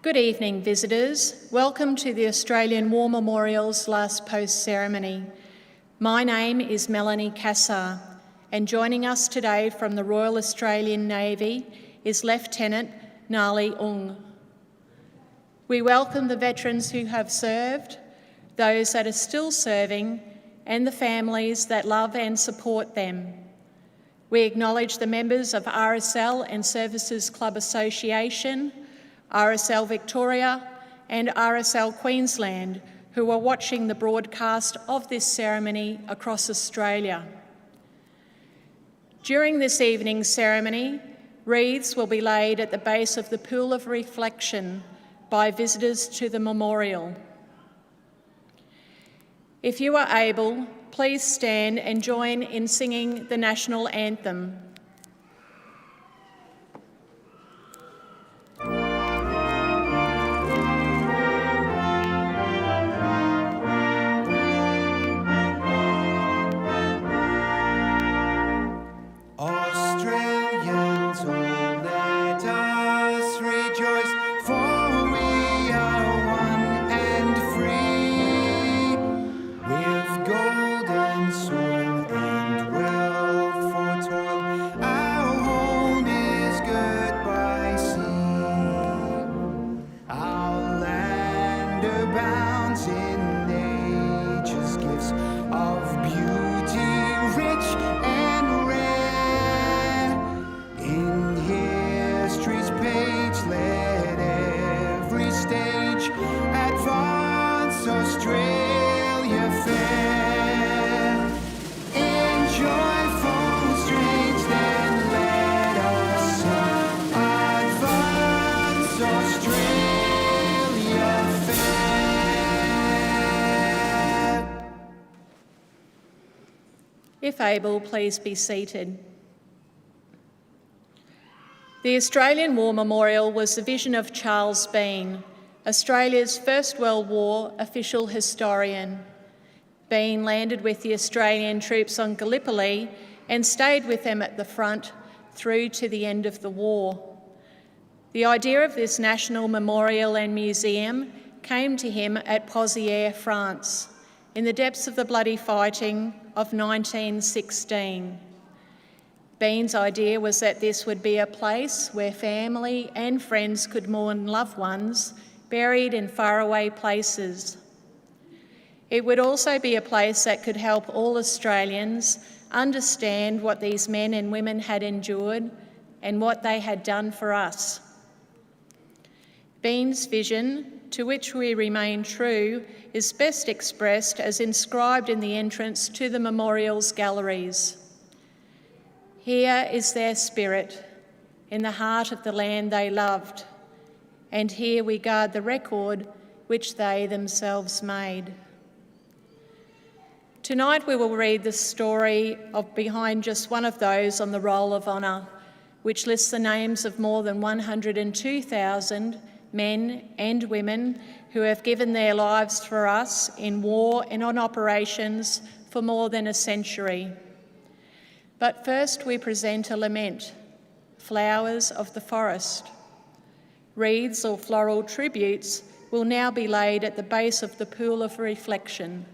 Good evening, visitors. Welcome to the Australian War Memorial's last post ceremony. My name is Melanie Cassar, and joining us today from the Royal Australian Navy is Lieutenant Nali Ung. We welcome the veterans who have served, those that are still serving, and the families that love and support them. We acknowledge the members of RSL and Services Clubs Association, RSL Victoria and RSL Queensland, who are watching the broadcast of this ceremony across Australia. During this evening's ceremony, wreaths will be laid at the base of the Pool of Reflection by visitors to the memorial. If you are able, please stand and join in singing the national anthem. Australians, oh, let us rejoice, for we are one and free, with golden soil and wealth for toil. Our home is good by sea. Our land abounds in nature's gifts of beauty, rich and rare. In history's page, let every stage advance Australia fair. In joyful strains, then let us sing, advance Australia fair. If able, please be seated. The Australian War Memorial was the vision of Charles Bean, Australia's First World War official historian. Bean landed with the Australian troops on Gallipoli and stayed with them at the front through to the end of the war. The idea of this national memorial and museum came to him at Pozières, France, in the depths of the bloody fighting of 1916. Bean's idea was that this would be a place where family and friends could mourn loved ones buried in faraway places. It would also be a place that could help all Australians understand what these men and women had endured and what they had done for us. Bean's vision, to which we remain true, is best expressed as inscribed in the entrance to the memorial's galleries. Here is their spirit, in the heart of the land they loved, and here we guard the record which they themselves made. Tonight we will read the story of behind just one of those on the Roll of Honour, which lists the names of more than 102,000 men and women who have given their lives for us in war and on operations for more than a century. But first we present a lament, Flowers of the Forest. Wreaths or floral tributes will now be laid at the base of the Pool of Reflection.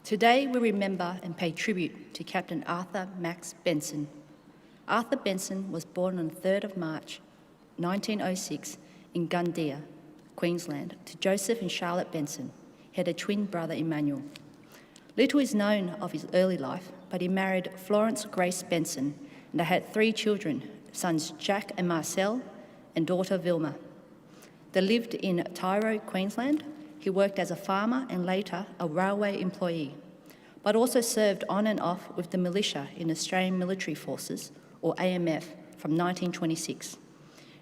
Today we remember and pay tribute to Captain Arthur Max Benson. Arthur Benson was born on the 3rd of March 1906 in Gundeer, Queensland, to Joseph and Charlotte Benson. He had a twin brother, Emmanuel. Little is known of his early life, but he married Florence Grace Benson and they had 3 children, sons Jack and Marcel and daughter Vilma. They lived in Tyro, Queensland. He worked as a farmer and later a railway employee, but also served on and off with the militia in Australian Military Forces, or AMF, from 1926.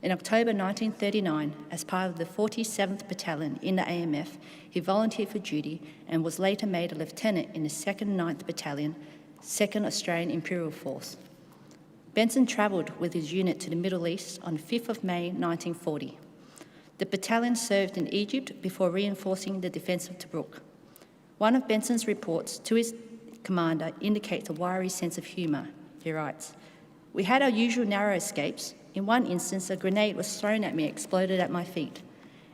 In October 1939, as part of the 47th Battalion in the AMF, he volunteered for duty and was later made a lieutenant in the 2nd 9th Battalion, 2nd Australian Imperial Force. Benson travelled with his unit to the Middle East on 5th of May 1940. The battalion served in Egypt before reinforcing the defence of Tobruk. One of Benson's reports to his commander indicates a wiry sense of humour. He writes, "We had our usual narrow escapes. In one instance, a grenade was thrown at me and exploded at my feet.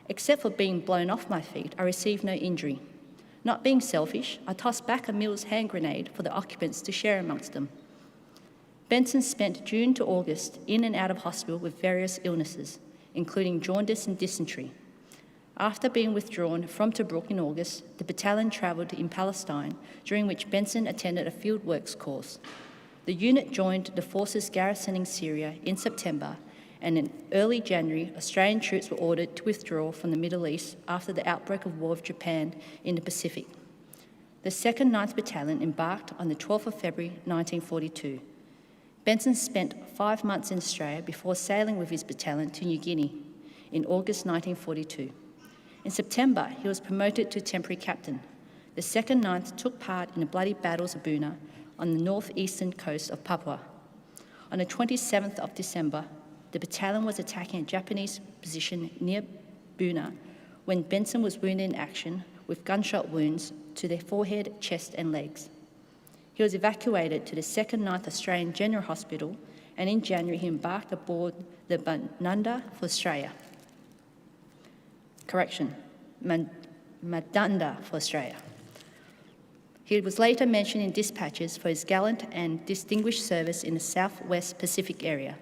Except for being blown off my feet, I received no injury. Not being selfish, I tossed back a Mills hand grenade for the occupants to share amongst them." Benson spent June to August in and out of hospital with various illnesses, including jaundice and dysentery. After being withdrawn from Tobruk in August, the battalion travelled in Palestine, during which Benson attended a field works course. The unit joined the forces garrisoning Syria in September, and in early January, Australian troops were ordered to withdraw from the Middle East after the outbreak of war with Japan in the Pacific. The 2nd 9th Battalion embarked on the 12th of February 1942. Benson spent 5 months in Australia before sailing with his battalion to New Guinea in August 1942. In September, he was promoted to temporary captain. The 2nd 9th took part in the bloody battles of Buna on the northeastern coast of Papua. On the 27th of December, the battalion was attacking a Japanese position near Buna when Benson was wounded in action with gunshot wounds to the forehead, chest and legs. He was evacuated to the 2nd 9th Australian General Hospital, and in January he embarked aboard the Madunda for Australia. Madunda for Australia. He was later mentioned in dispatches for his gallant and distinguished service in the Southwest Pacific area.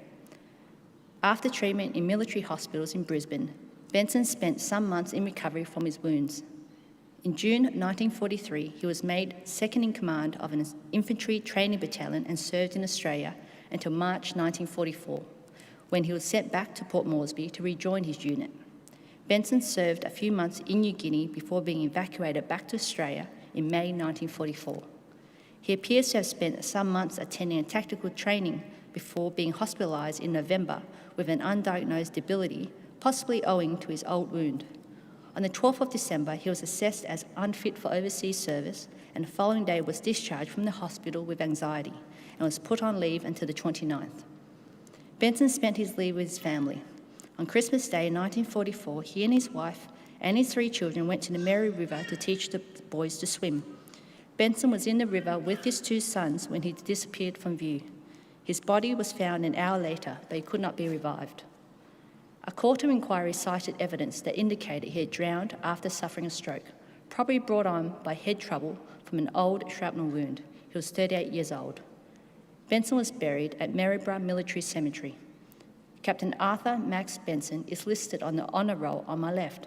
After treatment in military hospitals in Brisbane, Benson spent some months in recovery from his wounds. In June 1943, he was made second in command of an infantry training battalion and served in Australia until March 1944, when he was sent back to Port Moresby to rejoin his unit. Benson served a few months in New Guinea before being evacuated back to Australia in May 1944. He appears to have spent some months attending a tactical training before being hospitalised in November with an undiagnosed debility, possibly owing to his old wound. On the 12th of December, he was assessed as unfit for overseas service, and the following day was discharged from the hospital with anxiety and was put on leave until the 29th. Benson spent his leave with his family. On Christmas Day 1944, he and his wife and his 3 children went to the Mary River to teach the boys to swim. Benson was in the river with his 2 sons when he disappeared from view. His body was found an hour later, but he could not be revived. A court of inquiry cited evidence that indicated he had drowned after suffering a stroke, probably brought on by head trouble from an old shrapnel wound. He was 38 years old. Benson was buried at Maryborough Military Cemetery. Captain Arthur Max Benson is listed on the honour roll on my left,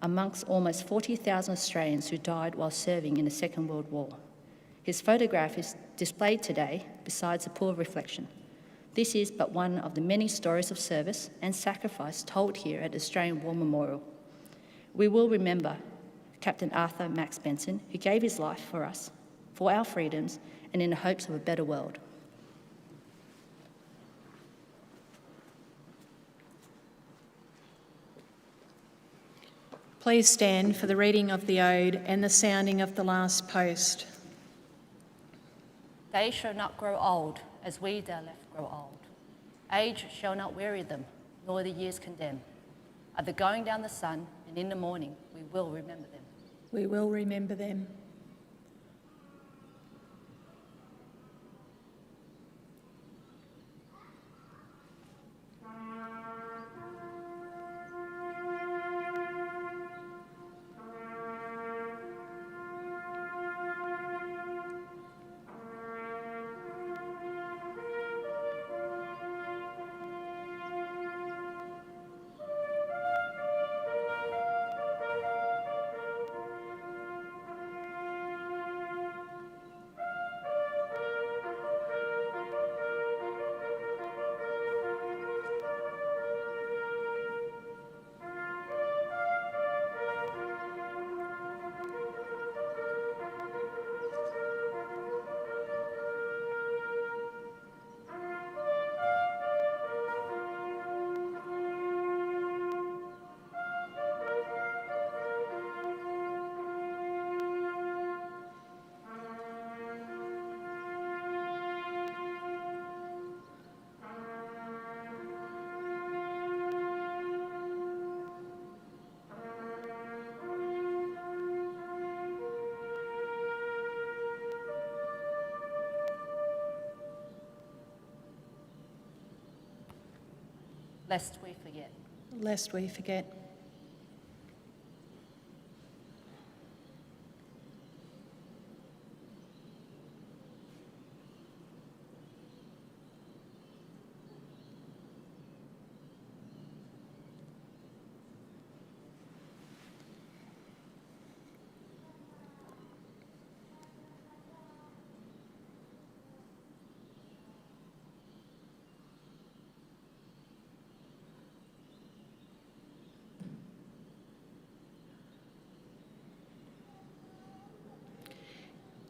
amongst almost 40,000 Australians who died while serving in the Second World War. His photograph is displayed today beside the pool of reflection. This is but one of the many stories of service and sacrifice told here at the Australian War Memorial. We will remember Captain Arthur Max Benson, who gave his life for us, for our freedoms, and in the hopes of a better world. Please stand for the reading of the Ode and the sounding of the last post. They shall not grow old as we that are left grow old. Age shall not weary them, nor the years condemn. At the going down the sun and in the morning, we will remember them. We will remember them. lest we forget. Lest we forget.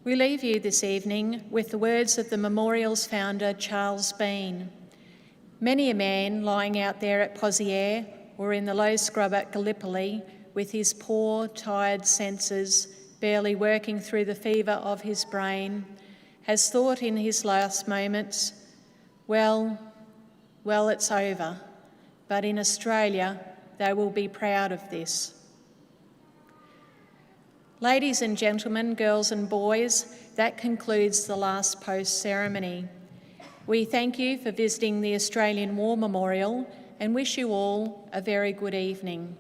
We leave you this evening with the words of the memorial's founder, Charles Bean. Many a man lying out there at Poziere or in the low scrub at Gallipoli with his poor, tired senses barely working through the fever of his brain has thought in his last moments, well, it's over, but in Australia they will be proud of this. Ladies and gentlemen, girls and boys, that concludes the last post ceremony. We thank you for visiting the Australian War Memorial and wish you all a very good evening.